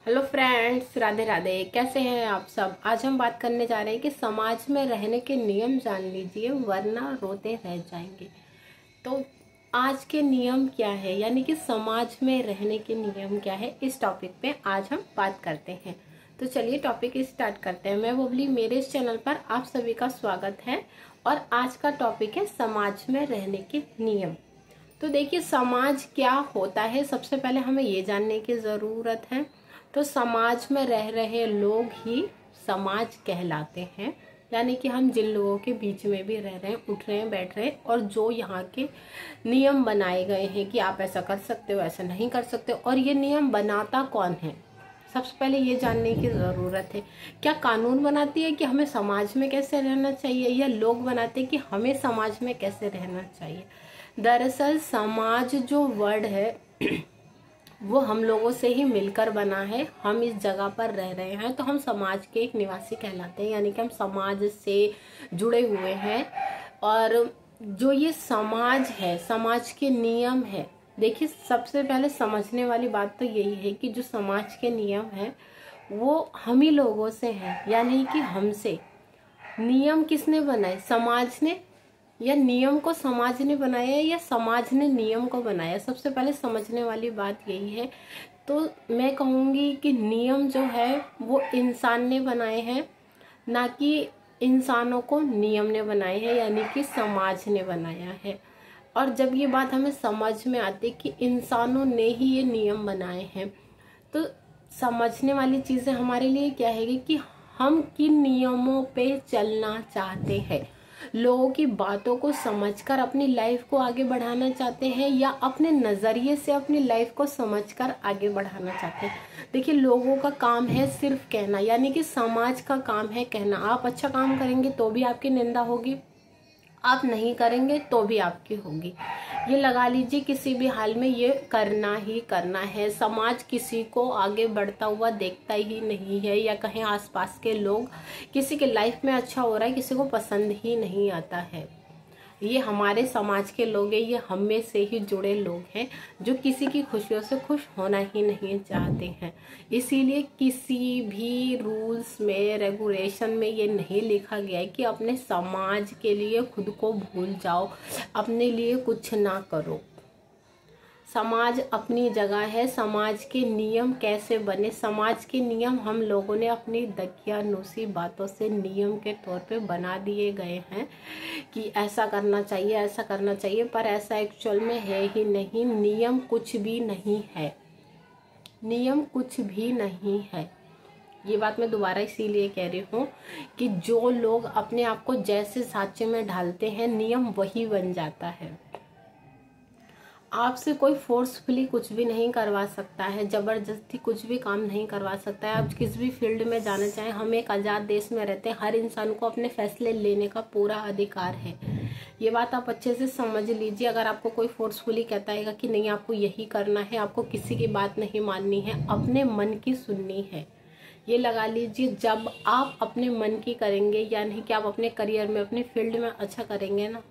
Hello friends, Radhe Radhe. कैसे हैं आप सब। आज हम बात करने जा रहे हैं कि समाज में रहने के नियम जान लीजिए वरना रोते रह जाएंगे। तो आज के नियम क्या है, यानी कि समाज में रहने के नियम क्या है, इस टॉपिक पे आज हम बात करते हैं। तो चलिए टॉपिक स्टार्ट करते हैं। मैं बबली, मेरे इस चैनल पर आप सभी का स्वागत है। और आज का टॉपिक है समाज में रहने के नियम। तो देखिए समाज क्या होता है, सबसे पहले हमें ये जानने की ज़रूरत है। तो समाज में रह रहे लोग ही समाज कहलाते हैं, यानी कि हम जिन लोगों के बीच में भी रह रहे हैं, उठ रहे हैं, बैठ रहे हैं, और जो यहाँ के नियम बनाए गए हैं कि आप ऐसा कर सकते हो, ऐसा नहीं कर सकते हो, और ये नियम बनाता कौन है, सबसे पहले ये जानने की ज़रूरत है। क्या कानून बनाती है कि हमें समाज में कैसे रहना चाहिए, या लोग बनाते हैं कि हमें समाज में कैसे रहना चाहिए। दरअसल समाज जो वर्ड है वो हम लोगों से ही मिलकर बना है। हम इस जगह पर रह रहे हैं तो हम समाज के एक निवासी कहलाते हैं, यानी कि हम समाज से जुड़े हुए हैं। और जो ये समाज है, समाज के नियम है, देखिए सबसे पहले समझने वाली बात तो यही है कि जो समाज के नियम है वो हम ही लोगों से हैं, यानी कि हमसे। नियम किसने बनाए, समाज ने, या नियम को समाज ने बनाया या समाज ने नियम को बनाया। सबसे पहले समझने वाली बात यही है। तो मैं कहूँगी कि नियम जो है वो इंसान ने बनाए हैं, ना कि इंसानों को नियम ने बनाए हैं, यानी कि समाज ने बनाया है। और जब ये बात हमें समझ में आती है कि इंसानों ने ही ये नियम बनाए हैं, तो समझने वाली चीज़ें हमारे लिए क्या है कि हम किन नियमों पे चलना चाहते हैं। लोगों की बातों को समझकर अपनी लाइफ को आगे बढ़ाना चाहते हैं, या अपने नज़रिए से अपनी लाइफ को समझकर आगे बढ़ाना चाहते हैं। देखिए लोगों का काम है सिर्फ कहना, यानी कि समाज का काम है कहना। आप अच्छा काम करेंगे तो भी आपकी निंदा होगी, आप नहीं करेंगे तो भी आपकी होगी। ये लगा लीजिए किसी भी हाल में ये करना ही करना है। समाज किसी को आगे बढ़ता हुआ देखता ही नहीं है, या कहीं आसपास के लोग किसी के लाइफ में अच्छा हो रहा है किसी को पसंद ही नहीं आता है। ये हमारे समाज के लोग हैं, ये हम में से ही जुड़े लोग हैं जो किसी की खुशियों से खुश होना ही नहीं चाहते हैं। इसीलिए किसी भी रूल्स में, रेगुलेशन में ये नहीं लिखा गया है कि अपने समाज के लिए खुद को भूल जाओ, अपने लिए कुछ ना करो। समाज अपनी जगह है। समाज के नियम कैसे बने, समाज के नियम हम लोगों ने अपनी दकियानूसी बातों से नियम के तौर पे बना दिए गए हैं कि ऐसा करना चाहिए, ऐसा करना चाहिए, पर ऐसा एक्चुअल में है ही नहीं। नियम कुछ भी नहीं है, नियम कुछ भी नहीं है। ये बात मैं दोबारा इसीलिए कह रही हूँ कि जो लोग अपने आप को जैसे सांचे में ढालते हैं, नियम वही बन जाता है। आपसे कोई फोर्सफुली कुछ भी नहीं करवा सकता है, ज़बरदस्ती कुछ भी काम नहीं करवा सकता है। आप किसी भी फील्ड में जाना चाहें, हम एक आज़ाद देश में रहते हैं, हर इंसान को अपने फैसले लेने का पूरा अधिकार है। ये बात आप अच्छे से समझ लीजिए। अगर आपको कोई फोर्सफुली कहता है कि नहीं आपको यही करना है, आपको किसी की बात नहीं माननी है, अपने मन की सुननी है, ये लगा लीजिए जब आप अपने मन की करेंगे, यानी कि आप अपने करियर में, अपने फील्ड में अच्छा करेंगे ना,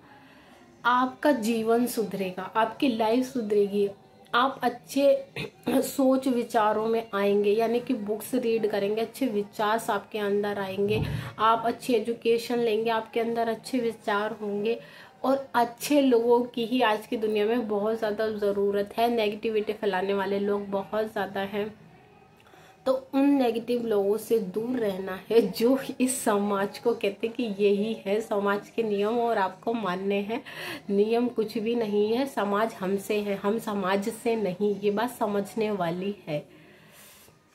आपका जीवन सुधरेगा, आपकी लाइफ सुधरेगी। आप अच्छे सोच विचारों में आएंगे, यानी कि बुक्स रीड करेंगे, अच्छे विचार आपके अंदर आएंगे। आप अच्छी एजुकेशन लेंगे, आपके अंदर अच्छे विचार होंगे। और अच्छे लोगों की ही आज की दुनिया में बहुत ज़्यादा ज़रूरत है। नेगेटिविटी फैलाने वाले लोग बहुत ज़्यादा हैं, तो उन नेगेटिव लोगों से दूर रहना है जो इस समाज को कहते हैं कि यही है समाज के नियम और आपको मानने हैं। नियम कुछ भी नहीं है, समाज हमसे है, हम समाज से नहीं। ये बात समझने वाली है।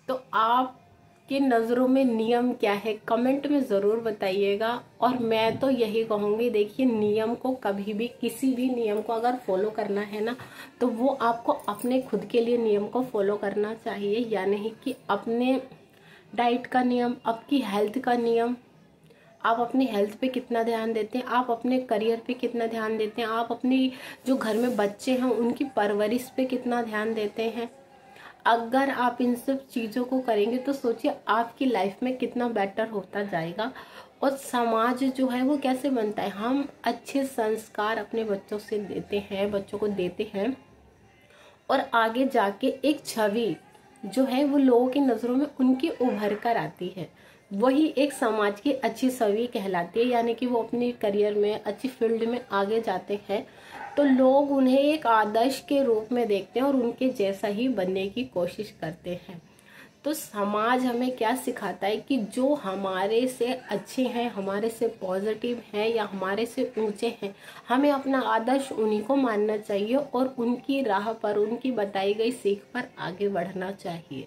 तो आपकी नज़रों में नियम क्या है, कमेंट में ज़रूर बताइएगा। और मैं तो यही कहूँगी, देखिए नियम को कभी भी, किसी भी नियम को अगर फॉलो करना है ना, तो वो आपको अपने खुद के लिए नियम को फॉलो करना चाहिए, या नहीं कि अपने डाइट का नियम, आपकी हेल्थ का नियम। आप अपनी हेल्थ पे कितना ध्यान देते हैं, आप अपने करियर पे कितना ध्यान देते हैं, आप अपनी जो घर में बच्चे हैं उनकी परवरिश पे कितना ध्यान देते हैं। अगर आप इन सब चीज़ों को करेंगे तो सोचिए आपकी लाइफ में कितना बेटर होता जाएगा। और समाज जो है वो कैसे बनता है, हम अच्छे संस्कार अपने बच्चों से देते हैं, बच्चों को देते हैं, और आगे जाके एक छवि जो है वो लोगों की नज़रों में उनकी उभर कर आती है, वही एक समाज की अच्छी छवि कहलाती है। यानी कि वो अपने करियर में अच्छी फील्ड में आगे जाते हैं तो लोग उन्हें एक आदर्श के रूप में देखते हैं और उनके जैसा ही बनने की कोशिश करते हैं। तो समाज हमें क्या सिखाता है कि जो हमारे से अच्छे हैं, हमारे से पॉजिटिव हैं या हमारे से ऊंचे हैं, हमें अपना आदर्श उन्हीं को मानना चाहिए और उनकी राह पर, उनकी बताई गई सीख पर आगे बढ़ना चाहिए।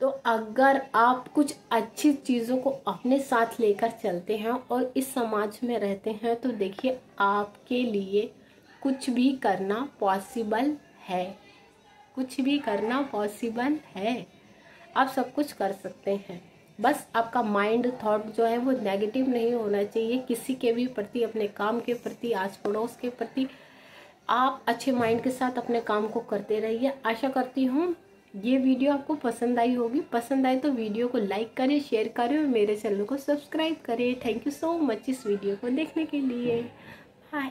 तो अगर आप कुछ अच्छी चीज़ों को अपने साथ लेकर चलते हैं और इस समाज में रहते हैं तो देखिए आपके लिए कुछ भी करना पॉसिबल है, कुछ भी करना पॉसिबल है। आप सब कुछ कर सकते हैं, बस आपका माइंड थॉट जो है वो नेगेटिव नहीं होना चाहिए किसी के भी प्रति, अपने काम के प्रति, आस पड़ोस के प्रति। आप अच्छे माइंड के साथ अपने काम को करते रहिए। आशा करती हूँ ये वीडियो आपको पसंद आई होगी। पसंद आए तो वीडियो को लाइक करें, शेयर करें और मेरे चैनल को सब्सक्राइब करें। थैंक यू सो मच इस वीडियो को देखने के लिए। बाय।